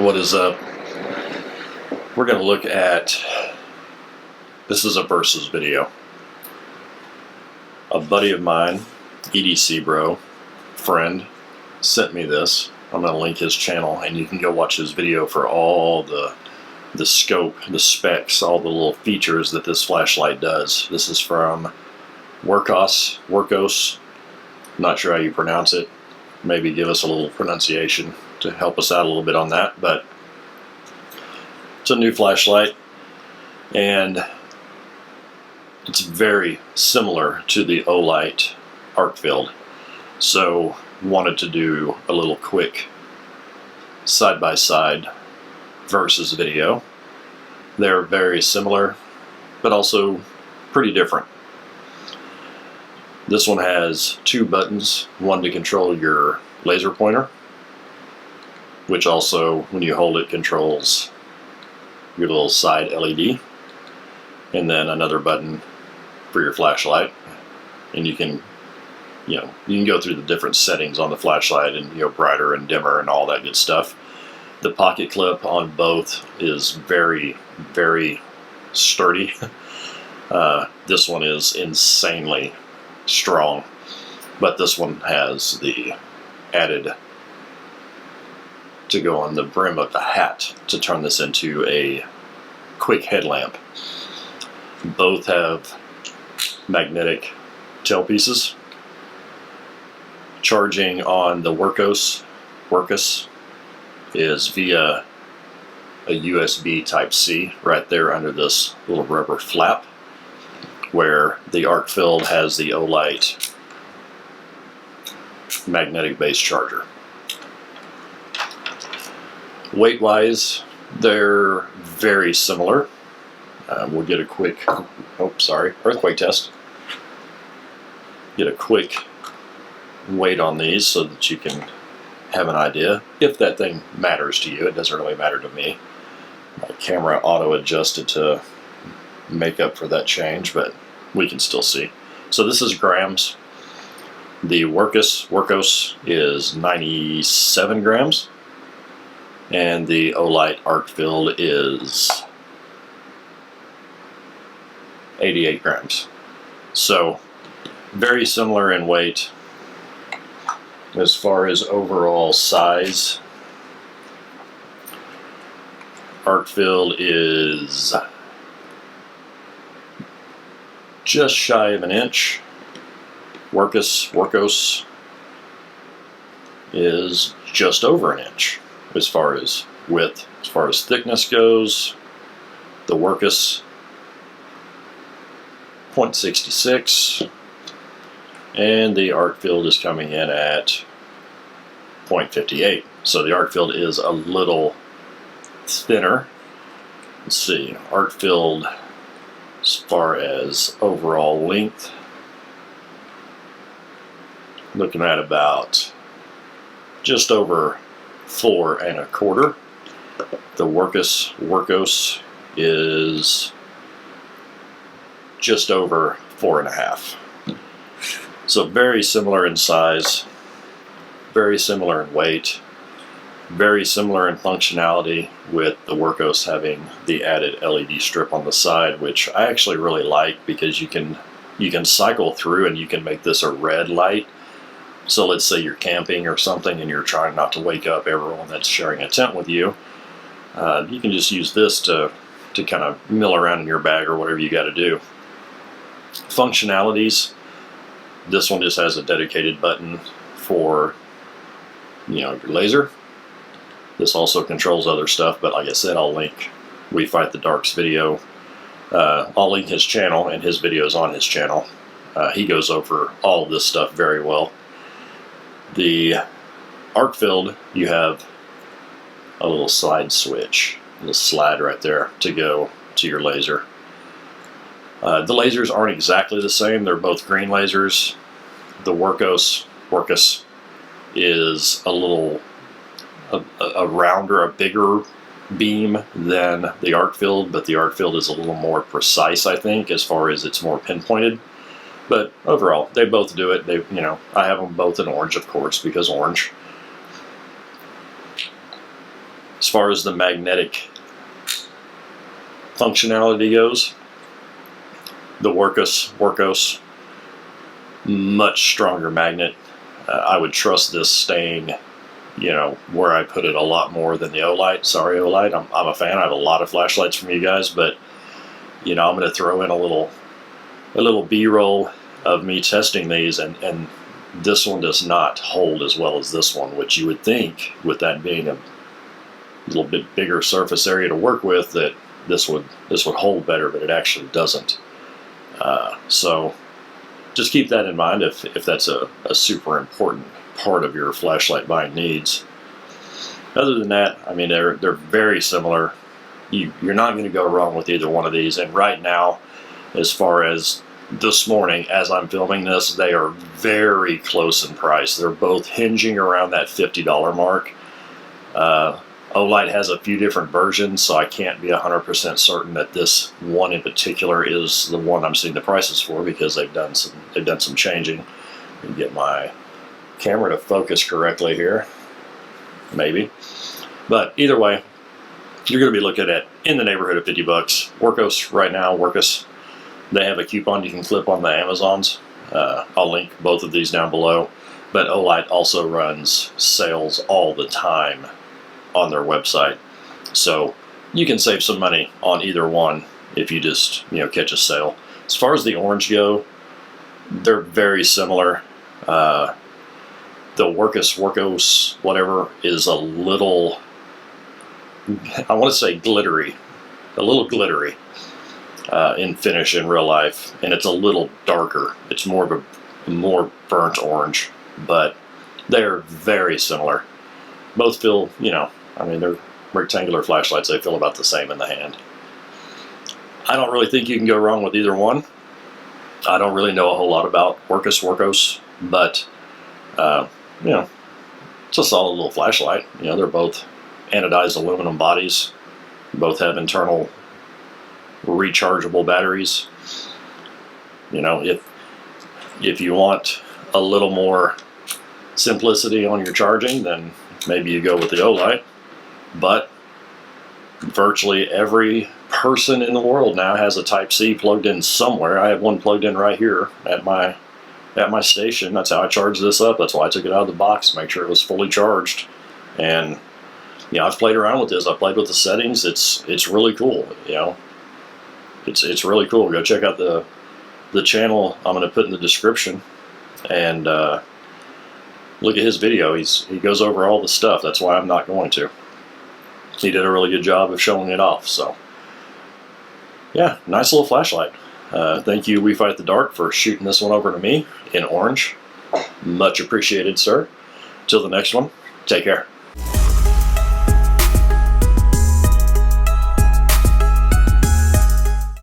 What is up? We're going to look at, this is a versus video. A buddy of mine, EDC bro, friend, sent me this. I'm going to link his channel and you can go watch his video for all the scope, the specs, all the little features that this flashlight does. This is from Wurkkos. Not sure how you pronounce it. Maybe give us a little pronunciation to help us out a little bit on that, but it's a new flashlight and it's very similar to the Olight Arkfield. So wanted to do a little quick side-by-side versus video. They're very similar, but also pretty different. This one has two buttons, one to control your laser pointer, which also, when you hold it, controls your little side LED, and then another button for your flashlight. And you can, you can go through the different settings on the flashlight and, brighter and dimmer and all that good stuff. The pocket clip on both is very, very sturdy. This one is insanely strong, but this one has the added to go on the brim of the hat to turn this into a quick headlamp. Both have magnetic tailpieces. Charging on the Wurkkos is via a USB Type-C right there under this little rubber flap, where the Arkfield has the Olight magnetic base charger. Weight-wise, they're very similar. We'll get a quick, earthquake test. Get a quick weight on these so that you can have an idea. If that thing matters to you, it doesn't really matter to me. My camera auto-adjusted to make up for that change, but we can still see. So this is grams. The Wurkkos is 97 grams. And the Olight Arkfield is 88 grams. So very similar in weight. As far as overall size, Arkfield is just shy of an inch. Wurkkos is just over an inch as far as width. As far as thickness goes, the Wurkkos 0.66 and the Arkfield is coming in at 0.58. So the Arkfield is a little thinner. Let's see, Arkfield as far as overall length, looking at about just over 4 1/4. The Wurkkos is just over 4 1/2. So very similar in size, very similar in weight, very similar in functionality, with the Wurkkos having the added LED strip on the side, which I actually really like because you can cycle through and you can make this a red light. So let's say you're camping or something and you're trying not to wake up everyone that's sharing a tent with you. You can just use this to kind of mill around in your bag or whatever you got to do. Functionalities, this one just has a dedicated button for your laser. This also controls other stuff, but like I said, I'll link We Fight the Dark's video. I'll link his channel and his videos on his channel. He goes over all of this stuff very well. The Arkfield, you have a little slide switch, a little slide right there to go to your laser. The lasers aren't exactly the same. They're both green lasers. The Wurkkos is a rounder, a bigger beam than the Arkfield, but the Arkfield is a little more precise, I think, as far as it's more pinpointed. But overall, they both do it. I have them both in orange, of course, because orange. As far as the magnetic functionality goes, the Wurkkos, much stronger magnet. I would trust this staying, you know, where I put it a lot more than the Olight. Sorry, Olight, I'm a fan. I have a lot of flashlights from you guys, but you know, I'm going to throw in a little B-roll of me testing these, and this one does not hold as well as this one, which you would think, with that being a little bit bigger surface area to work with, that this would hold better, but it actually doesn't. So just keep that in mind if that's a super important part of your flashlight buying needs. Other than that, I mean, they're very similar. You're not going to go wrong with either one of these. And right now, as far as this morning, as I'm filming this, they are very close in price. They're both hinging around that $50 mark. Olight has a few different versions, so I can't be 100% certain that this one in particular is the one I'm seeing the prices for, because they've done some changing. Let me get my camera to focus correctly here, maybe. But either way, you're going to be looking at in the neighborhood of 50 bucks. Wurkkos right now, Wurkkos, they have a coupon you can clip on the Amazons. I'll link both of these down below. But Olight also runs sales all the time on their website, so you can save some money on either one if you just, you know, catch a sale. As far as the orange go, they're very similar. The Wurkkos, whatever, is a little, I want to say glittery, a little glittery in finish in real life, and it's a little darker. It's more of a more burnt orange, but they're very similar. Both feel, you know, I mean, they're rectangular flashlights. They feel about the same in the hand. I don't really think you can go wrong with either one. I don't really know a whole lot about Wurkkos, but you know, it's a solid little flashlight. You know, they're both anodized aluminum bodies. Both have internal rechargeable batteries. You know, if you want a little more simplicity on your charging, then maybe you go with the Olight. But virtually every person in the world now has a Type-C plugged in somewhere. I have one plugged in right here at my station. That's how I charged this up. That's why I took it out of the box, make sure it was fully charged. And you know, I've played around with this. I've played with the settings. It's really cool. You know, it's really cool. Go check out the channel I'm going to put in the description, and look at his video. He goes over all the stuff. That's why I'm not going to. He did a really good job of showing it off. So yeah, nice little flashlight. Thank you, We Fight the Dark, for shooting this one over to me in orange. Much appreciated, sir. Till the next one, take care.